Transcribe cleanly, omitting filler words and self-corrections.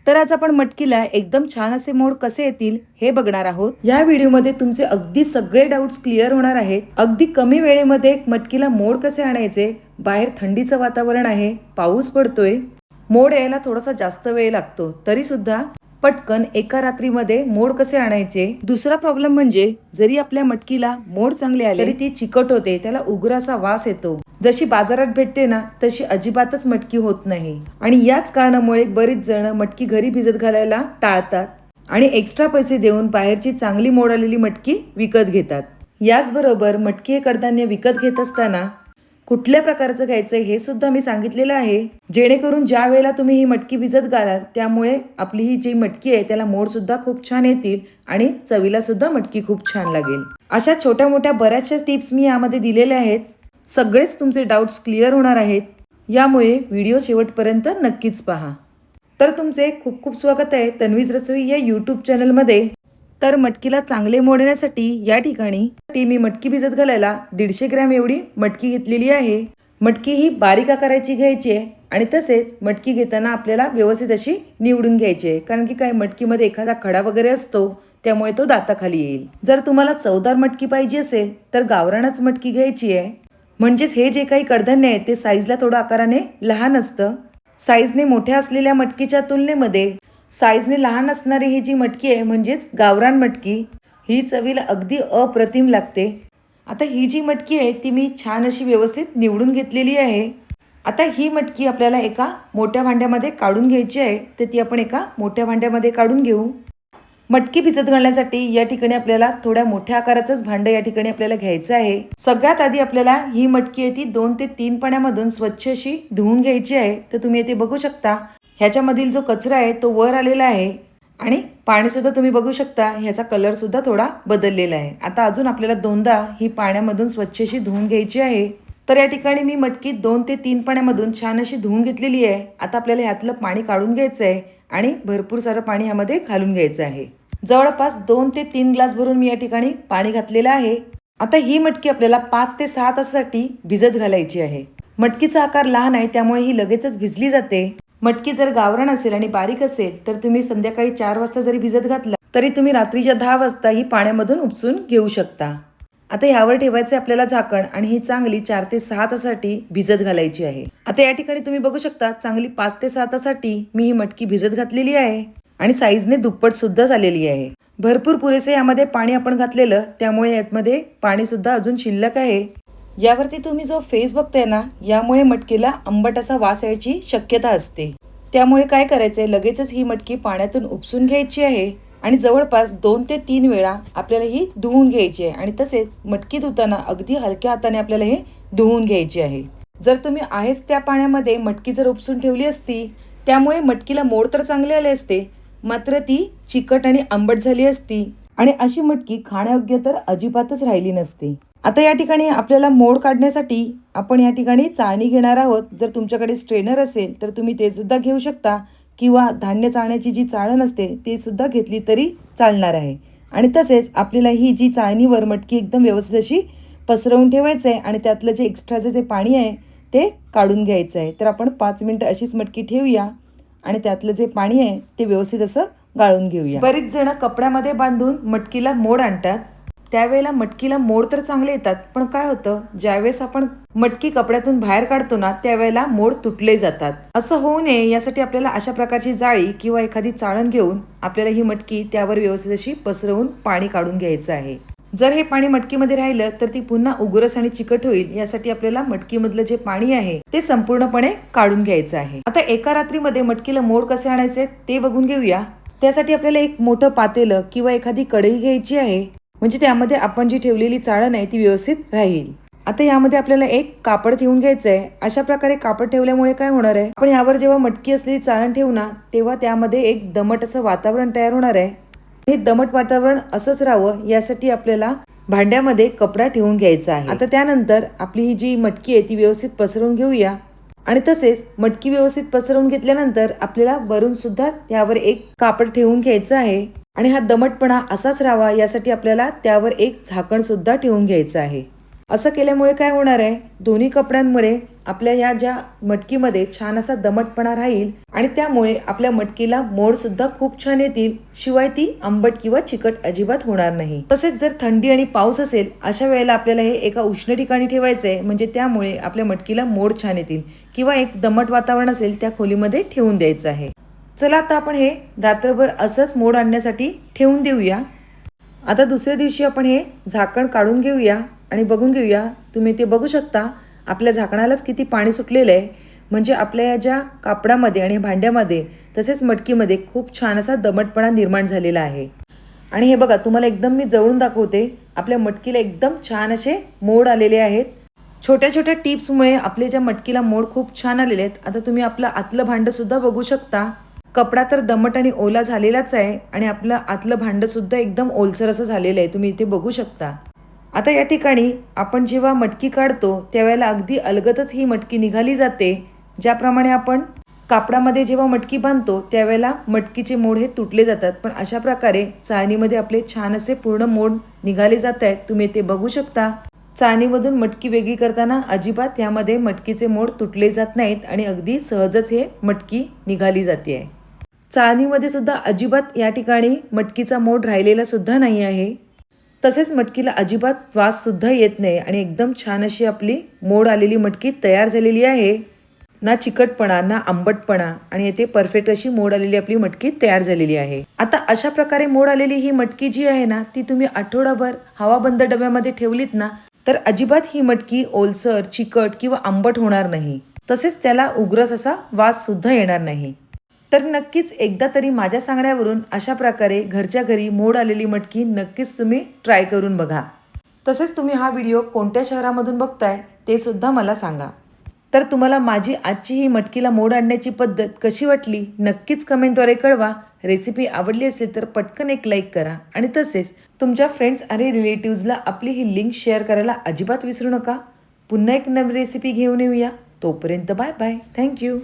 तर आज आपण मटकीला एकदम छान असे मोड कसे येतील हे बघणार आहोत। या व्हिडिओमध्ये तुमचे अगदी सगळे डाउट्स क्लिअर होणार आहेत। अगदी कमी वेळेमध्ये मटकीला मोड कसे आणायचे, बाहेर थंडीचं वातावरण आहे, पाऊस पडतोय, मोड यायला थोडासा जास्त वेळ लागतो, तरी सुद्धा पटकन एका रात्रीमध्ये मोड कसे आणायचे। दुसरा प्रॉब्लेम म्हणजे जरी आपल्या मटकीला मोड चांगले आले तरी ती चिकट होते, त्याला उग्र असा वास येतो। जशी बाजारात भेटते ना तशी अजिबातच मटकी होत नाही आणि याच कारणामुळे बरीच जण मटकी घरी भिजत घालायला टाळतात आणि एक्स्ट्रा पैसे देऊन बाहेरची चांगली मोड आलेली मटकी विकत घेतात। याचबरोबर मटकी हे कडधान्य विकत घेत असताना कुठल्या प्रकारचं घ्यायचं हे सुद्धा मी सांगितलेलं आहे, जेणेकरून ज्या वेळेला तुम्ही ही मटकी भिजत घालाल त्यामुळे आपली ही जी मटकी आहे त्याला मोड सुद्धा खूप छान येतील आणि चवीला सुद्धा मटकी खूप छान लागेल। अशा छोट्या मोठ्या बऱ्याचशा टिप्स मी यामध्ये दिलेल्या आहेत। सगळेच तुमचे डाउट्स क्लिअर होणार आहेत, यामुळे व्हिडिओ शेवटपर्यंत नक्कीच पहा। तर तुमचे खूप खूप स्वागत आहे तन्वीज रसोई या यूट्यूब चॅनलमध्ये। तर मटकीला चांगले मोड येण्यासाठी या ठिकाणी मी मटकी भिजत घालायला 150 ग्रॅम एवढी मटकी घेतलेली आहे। मटकी ही बारीक आकाराची घ्यायची आहे आणि तसेच मटकी घेताना आपल्याला व्यवस्थित अशी निवडून घ्यायची आहे, कारण की काय मटकीमध्ये एखादा खडा वगैरे असतो त्यामुळे तो दाताखाली येईल। जर तुम्हाला चवदार मटकी पाहिजे असेल तर गावरानच मटकी घ्यायची आहे, म्हणजेच हे जे काही कडधान्य आहे ते साईजला थोडं आकाराने लहान असतं। साईजने मोठ्या असलेल्या मटकीच्या तुलनेमध्ये साईजने लहान असणारी ही जी मटकी आहे म्हणजेच गावरान मटकी ही चवीला अगदी अप्रतिम लागते। आता ही जी मटकी आहे ती मी छान अशी व्यवस्थित निवडून घेतलेली आहे। आता ही मटकी आपल्याला एका मोठ्या भांड्यामध्ये काढून घ्यायची आहे, तर ती आपण एका मोठ्या भांड्यामध्ये काढून घेऊ। मटकी भिजत घालण्यासाठी या ठिकाणी आपल्याला थोड्या मोठ्या आकाराचंच भांडं या ठिकाणी आपल्याला घ्यायचं आहे। सगळ्यात आधी आपल्याला ही मटकी आहे ती 2 ते 3 पाण्यामधून स्वच्छ अशी धुवून घ्यायची आहे। तर तुम्ही इथे बघू शकता ह्याच्यामधील जो कचरा आहे तो वर आलेला आहे आणि पाणी सुद्धा तुम्ही बघू शकता ह्याचा कलर सुद्धा थोडा बदललेला आहे। आता अजून आपल्याला 2दा ही पाण्यामधून स्वच्छ अशी धुवून घ्यायची आहे। तर या ठिकाणी मी मटकी 2 ते 3 पाण्यामधून छान अशी धुवून घेतलेली आहे। आता आपल्याला ह्यातलं पाणी काढून घ्यायचं आहे आणि भरपूर सारं पाणी ह्यामध्ये घालून घ्यायचं आहे। जवळपास 2 ते 3 ग्लास भरून मी या ठिकाणी पाणी घातलेलं आहे। आता ही मटकी आपल्याला 5 ते 6 तासासाठी भिजत घालायची आहे। मटकीचा आकार लहान आहे त्यामुळे ही लगेचच भिजली जाते। मटकी जर गावरान असेल आणि बारीक असेल तर तुम्ही संध्याकाळी 4 वाजता जरी भिजत घातला तरी तुम्ही रात्रीच्या 10 वाजता ही पाण्यामधून उपसून घेऊ शकता। आता ह्यावर ठेवायचे आपल्याला झाकण आणि ही चांगली 4 ते 6 तासासाठी भिजत घालायची आहे। आता या ठिकाणी तुम्ही बघू शकता चांगली 5 ते 6 तासासाठी मी ही मटकी भिजत घातलेली आहे आणि साईजने दुप्पट सुद्धा झालेली आहे। भरपूर पुरेसे यामध्ये पाणी आपण घातलेलं त्यामुळे यामध्ये पाणी सुद्धा अजून शिल्लक आहे। यावरती तुम्ही जो फेस बघताय ना यामुळे मटकीला आंबट असा वास यायची शक्यता असते, त्यामुळे काय करायचंय लगेचच ही मटकी पाण्यातून उपसून घ्यायची आहे आणि जवळपास 2 ते 3 वेळा आपल्याला ही धुवून घ्यायची आहे आणि तसेच मटकी धुताना अगदी हलक्या हाताने आपल्याला हे धुवून घ्यायची आहे। जर तुम्ही आहेच त्या पाण्यामध्ये मटकी जर उपसून ठेवली असती त्यामुळे मटकीला मोड तर चांगले आले असते, मात्र ती चिकट आणि आंबट झाली असती आणि अशी मटकी खाण्यायोग्य तर अजिबातच राहिली नसती। आता या ठिकाणी आपल्याला मोड काढण्यासाठी आपण या ठिकाणी चाळणी घेणार आहोत। जर तुमच्याकडे स्ट्रेनर असेल तर तुम्ही ते सुद्धा घेऊ शकता किंवा धान्य चाळण्याची जी चाळण असते ते सुद्धा घेतली तरी चालणार आहे। आणि तसेच आपल्याला ही जी चाळणीवर मटकी एकदम व्यवस्थित अशी पसरवून ठेवायचं आहे आणि त्यातलं जे एक्स्ट्राचं जे पाणी आहे ते काढून घ्यायचं आहे। तर आपण 5 मिनिटं अशीच मटकी ठेवूया आणि त्यातलं जे पाणी आहे ते व्यवस्थित असं गाळून घेऊया। बरीच जण कपड्यामध्ये बांधून मटकीला मोड आणतात, त्यावेळेला मटकीला मोड तर चांगले येतात, पण काय होतं ज्यावेळेस आपण मटकी कपड्यातून बाहेर काढतो ना त्यावेळेला मोड तुटले जातात। असं होऊ नये यासाठी आपल्याला अशा प्रकारची जाळी किंवा एखादी चाळण घेऊन आपल्याला ही मटकी त्यावर व्यवस्थित अशी पसरवून पाणी काढून घ्यायचं आहे। जर हे पाणी मटकीमध्ये राहिलं तर ती पुन्हा उग्रस आणि चिकट होईल, यासाठी आपल्याला मटकीमधलं जे पाणी आहे ते संपूर्णपणे काढून घ्यायचं आहे। आता एका रात्रीमध्ये मटकीला मोड कसे आणायचे ते बघून घेऊया। त्यासाठी आपल्याला एक मोठं पातेलं किंवा एखादी कढई घ्यायची आहे, म्हणजे त्यामध्ये आपण जी ठेवलेली चाळण आहे ती व्यवस्थित राहील। आता यामध्ये आपल्याला एक कापड ठेवून घ्यायचं आहे। अशा प्रकारे कापड ठेवल्यामुळे काय होणार आहे, आपण यावर जेव्हा मटकी असलेली चाळण ठेवू ना तेव्हा त्यामध्ये एक दमट असं वातावरण तयार होणार आहे। हे दमट वातावरण असंच राहावं यासाठी आपल्याला भांड्यामध्ये कपडा ठेवून घ्यायचा आहे। आता त्यानंतर आपली ही जी मटकी आहे ती व्यवस्थित पसरवून घेऊया आणि तसेच मटकी व्यवस्थित पसरवून घेतल्यानंतर आपल्याला वरून सुद्धा त्यावर एक कापड ठेवून घ्यायचं आहे आणि हा दमटपणा असाच राहावा यासाठी आपल्याला त्यावर एक झाकण सुद्धा ठेवून घ्यायचं आहे। असं केल्यामुळे काय होणार आहे, दोन्ही कपड्यांमुळे आपल्या या ज्या मटकीमध्ये छान असा दमटपणा राहील आणि त्यामुळे आपल्या मटकीला मोड सुद्धा खूप छान येतील, शिवाय ती आंबट किंवा चिकट अजिबात होणार नाही. तसेच जर थंडी आणि पाऊस असेल अशा वेळेला आपल्याला हे एका उष्ण ठिकाणी ठेवायचं आहे, म्हणजे त्यामुळे आपल्या मटकीला मोड छान येतील. किंवा एक दमट वातावरण असेल त्या खोलीमध्ये ठेवून द्यायचं आहे. चला आता आपण हे रात्रभर असंच मोड आणण्यासाठी ठेवून देऊया. आता दुसऱ्या दिवशी आपण हे झाकण काढून घेऊया आणि बघून घेऊया. तुम्ही ते बघू शकता आपल्या झाकणालाच किती पाणी सुटलेलं आहे. म्हणजे आपल्या या ज्या कापडामध्ये आणि भांड्यामध्ये तसेच मटकीमध्ये खूप छान असा दमटपणा निर्माण झालेला आहे. आणि हे बघा, तुम्हाला एकदम मी जवळून दाखवते. आपल्या मटकीला एकदम छान असे मोड आलेले आहेत. छोट्या छोट्या टिप्समुळे आपल्या ज्या मटकीला मोड खूप छान आलेले आहेत. आता तुम्ही आपलं आतलं भांडं सुद्धा बघू शकता. कपडा तर दमट आणि ओला झालेलाच आहे आणि आपलं आतलं भांडं सुद्धा एकदम ओलसर असं झालेलं आहे. तुम्ही इथे बघू शकता. आता या ठिकाणी आपण जेव्हा मटकी काढतो त्यावेळेला अगदी अलगदच ही मटकी निघाली जाते. ज्याप्रमाणे आपण कापडामध्ये जेव्हा मटकी बांधतो त्यावेळेला मटकीचे मोड हे तुटले जातात, पण अशा प्रकारे चाळणीमध्ये आपले छान असे पूर्ण मोड निघाले जात आहेत. तुम्ही ते बघू शकता. चाळणीमधून मटकी वेगळी करताना अजिबात यामध्ये मटकीचे मोड तुटले जात नाहीत आणि अगदी सहजच हे मटकी निघाली जाते आहे. चाळणीमध्ये सुद्धा अजिबात या ठिकाणी मटकीचा मोड राहिलेला सुद्धा नाही आहे. तसेच मटकीला अजिबात वास सुद्धा येत नाही आणि एकदम छान अशी आपली मोड आलेली मटकी तयार झालेली आहे. ना चिकटपणा ना आंबटपणा आणि येथे परफेक्ट अशी मोड आलेली आपली मटकी तयार झालेली आहे. आता अशा प्रकारे मोड आलेली ही मटकी जी आहे ना, ती तुम्ही आठवडाभर हवाबंद डब्यामध्ये ठेवलीत ना, तर अजिबात ही मटकी ओलसर, चिकट किंवा आंबट होणार नाही. तसेच त्याला उग्रस असा वास सुद्धा येणार नाही. तर नक्कीच एकदा तरी माझ्या सांगण्यावरून अशा प्रकारे घरच्या घरी मोड आलेली मटकी नक्कीच तुम्ही ट्राय करून बघा. तसेच तुम्ही हा व्हिडिओ कोणत्या शहरामधून बघताय ते सुद्धा मला सांगा. तर तुम्हाला माझी आजची ही मटकीला मोड आणण्याची पद्धत कशी वाटली नक्कीच कमेंटद्वारे कळवा. रेसिपी आवडली असेल तर पटकन एक लाईक करा आणि तसेच तुमच्या फ्रेंड्स आणि रिलेटिव्हजला आपली ही लिंक शेअर करायला अजिबात विसरू नका. पुन्हा एक नवीन रेसिपी घेऊन येऊया. तोपर्यंत बाय बाय. थँक्यू.